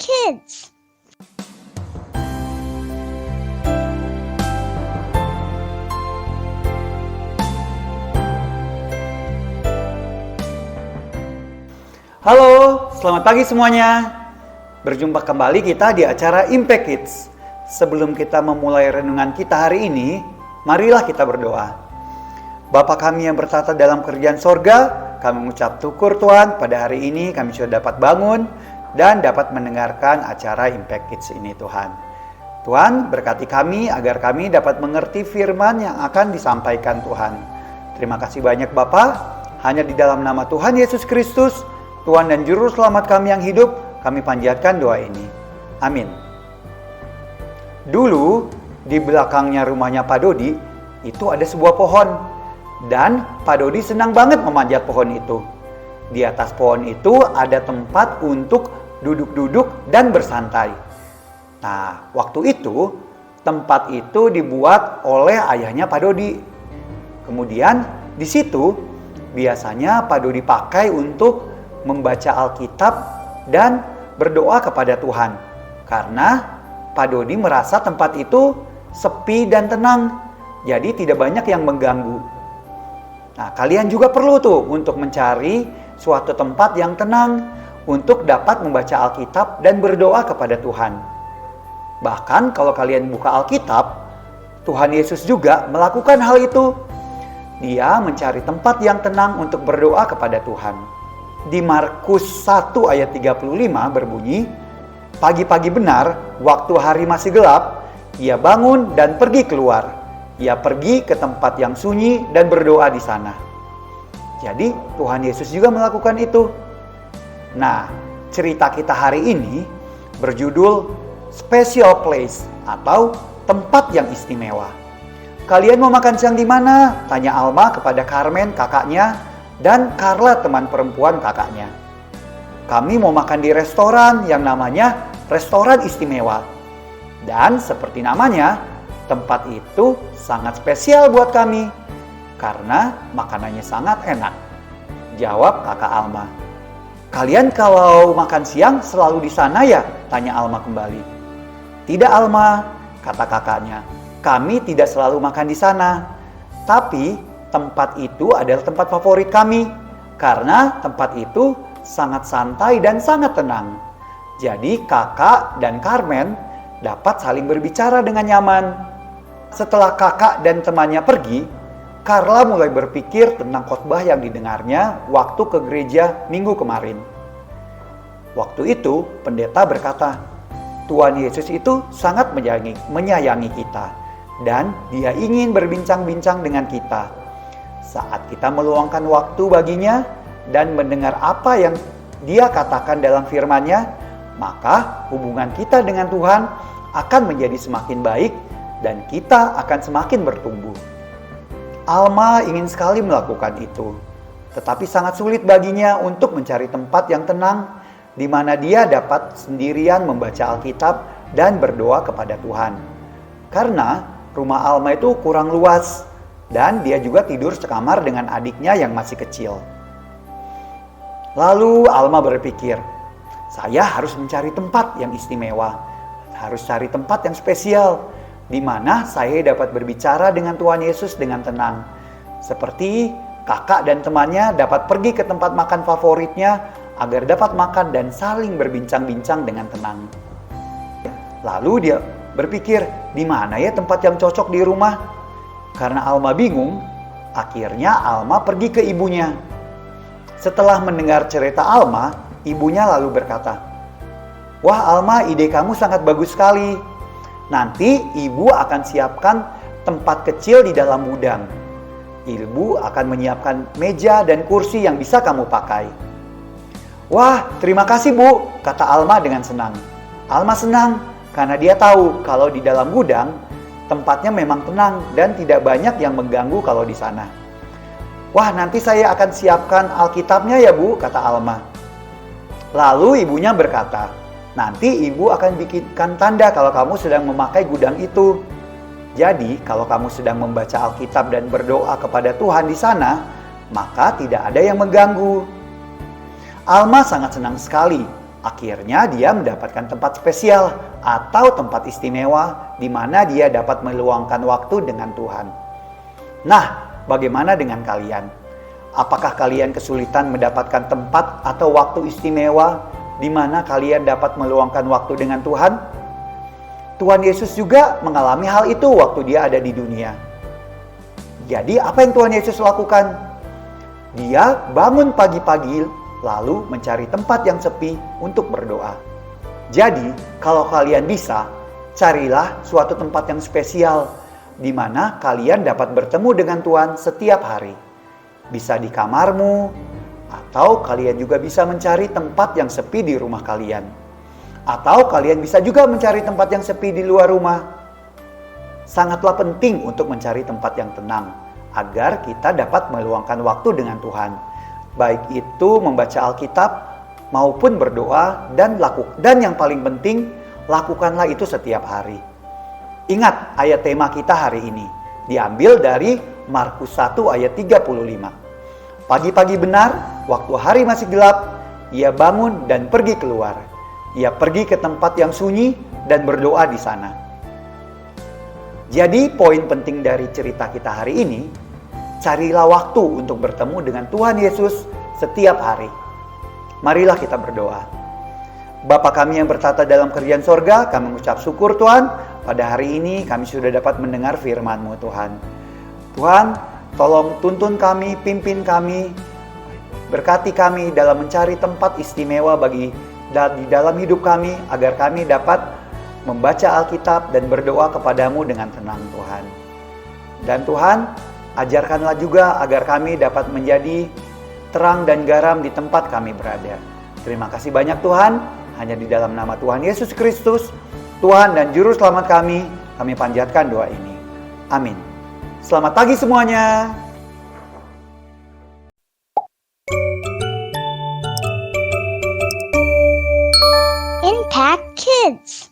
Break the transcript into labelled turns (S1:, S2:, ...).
S1: Kids.
S2: Halo, selamat pagi semuanya. Berjumpa kembali kita di acara Impact Kids. Sebelum kita memulai renungan kita hari ini, marilah kita berdoa. Bapa kami yang bertata dalam kerajaan sorga, kami mengucap syukur Tuhan pada hari ini kami sudah dapat bangun dan dapat mendengarkan acara Impact Kids ini Tuhan. Tuhan berkati kami agar kami dapat mengerti firman yang akan disampaikan Tuhan. Terima kasih banyak Bapa, hanya di dalam nama Tuhan Yesus Kristus, Tuhan dan Juru Selamat kami yang hidup, kami panjatkan doa ini. Amin. Dulu, di belakangnya rumahnya Pak Dodi, itu ada sebuah pohon. Dan Pak Dodi senang banget memanjat pohon itu. Di atas pohon itu ada tempat untuk duduk-duduk dan bersantai. Nah, waktu itu, tempat itu dibuat oleh ayahnya Pak Dodi. Kemudian, di situ, biasanya Pak Dodi pakai untuk membaca Alkitab dan berdoa kepada Tuhan. Karena Pak Dodi merasa tempat itu sepi dan tenang, jadi tidak banyak yang mengganggu. Nah, kalian juga perlu tuh untuk mencari suatu tempat yang tenang untuk dapat membaca Alkitab dan berdoa kepada Tuhan. Bahkan kalau kalian buka Alkitab, Tuhan Yesus juga melakukan hal itu. Dia mencari tempat yang tenang untuk berdoa kepada Tuhan. Di Markus 1 ayat 35 berbunyi, pagi-pagi benar, waktu hari masih gelap, ia bangun dan pergi keluar. Ia pergi ke tempat yang sunyi dan berdoa di sana. Jadi Tuhan Yesus juga melakukan itu. Nah, cerita kita hari ini berjudul Special Place atau tempat yang istimewa. Kalian mau makan siang di mana? Tanya Alma kepada Carmen kakaknya dan Carla teman perempuan kakaknya. Kami mau makan di restoran yang namanya Restoran Istimewa. Dan seperti namanya, tempat itu sangat spesial buat kami karena makanannya sangat enak. Jawab kakak Alma. Kalian kalau makan siang selalu di sana ya? Tanya Alma kembali. Tidak Alma, kata kakaknya. Kami tidak selalu makan di sana. Tapi tempat itu adalah tempat favorit kami karena tempat itu sangat santai dan sangat tenang. Jadi kakak dan Carmen dapat saling berbicara dengan nyaman. Setelah kakak dan temannya pergi, Carla mulai berpikir tentang khotbah yang didengarnya waktu ke gereja minggu kemarin. Waktu itu pendeta berkata, Tuhan Yesus itu sangat menyayangi kita dan Dia ingin berbincang-bincang dengan kita. Saat kita meluangkan waktu baginya dan mendengar apa yang Dia katakan dalam firman-Nya, maka hubungan kita dengan Tuhan akan menjadi semakin baik dan kita akan semakin bertumbuh. Alma ingin sekali melakukan itu, tetapi sangat sulit baginya untuk mencari tempat yang tenang di mana dia dapat sendirian membaca Alkitab dan berdoa kepada Tuhan. Karena rumah Alma itu kurang luas dan dia juga tidur sekamar dengan adiknya yang masih kecil. Lalu Alma berpikir, saya harus mencari tempat yang istimewa, harus cari tempat yang spesial, di mana saya dapat berbicara dengan Tuhan Yesus dengan tenang. Seperti kakak dan temannya dapat pergi ke tempat makan favoritnya agar dapat makan dan saling berbincang-bincang dengan tenang. Lalu dia berpikir, di mana ya tempat yang cocok di rumah? Karena Alma bingung, akhirnya Alma pergi ke ibunya. Setelah mendengar cerita Alma, ibunya lalu berkata, wah Alma, ide kamu sangat bagus sekali. Nanti ibu akan siapkan tempat kecil di dalam gudang. Ibu akan menyiapkan meja dan kursi yang bisa kamu pakai. Wah, terima kasih Bu, kata Alma dengan senang. Alma senang karena dia tahu kalau di dalam gudang tempatnya memang tenang dan tidak banyak yang mengganggu kalau di sana. Wah, nanti saya akan siapkan Alkitabnya ya Bu, kata Alma. Lalu ibunya berkata, nanti ibu akan bikinkan tanda kalau kamu sedang memakai gudang itu. Jadi, kalau kamu sedang membaca Alkitab dan berdoa kepada Tuhan di sana, maka tidak ada yang mengganggu. Alma sangat senang sekali Akhirnya dia mendapatkan tempat spesial atau tempat istimewa di mana dia dapat meluangkan waktu dengan Tuhan. Nah, bagaimana dengan kalian? Apakah kalian kesulitan mendapatkan tempat atau waktu istimewa di mana kalian dapat meluangkan waktu dengan Tuhan? Tuhan Yesus juga mengalami hal itu waktu dia ada di dunia. Jadi apa yang Tuhan Yesus lakukan? Dia bangun pagi-pagi lalu mencari tempat yang sepi untuk berdoa. Jadi, kalau kalian bisa, carilah suatu tempat yang spesial di mana kalian dapat bertemu dengan Tuhan setiap hari. Bisa di kamarmu, atau kalian juga bisa mencari tempat yang sepi di rumah kalian. Atau kalian bisa juga mencari tempat yang sepi di luar rumah. Sangatlah penting untuk mencari tempat yang tenang, agar kita dapat meluangkan waktu dengan Tuhan. Baik itu membaca Alkitab maupun berdoa dan yang paling penting, lakukanlah itu setiap hari. Ingat ayat tema kita hari ini, diambil dari Markus 1 ayat 35. Pagi-pagi benar, waktu hari masih gelap, ia bangun dan pergi keluar. Ia pergi ke tempat yang sunyi dan berdoa di sana. Jadi poin penting dari cerita kita hari ini, carilah waktu untuk bertemu dengan Tuhan Yesus setiap hari. Marilah kita berdoa. Bapa kami yang bertata dalam kerajaan sorga, kami mengucap syukur Tuhan, pada hari ini kami sudah dapat mendengar firman-Mu Tuhan. Tuhan, tolong tuntun kami, pimpin kami, berkati kami dalam mencari tempat istimewa di dalam hidup kami, agar kami dapat membaca Alkitab dan berdoa kepadamu dengan tenang Tuhan. Dan Tuhan, ajarkanlah juga agar kami dapat menjadi terang dan garam di tempat kami berada. Terima kasih banyak Tuhan, hanya di dalam nama Tuhan Yesus Kristus, Tuhan dan Juru Selamat kami panjatkan doa ini. Amin. Selamat pagi semuanya.
S1: Impact Kids.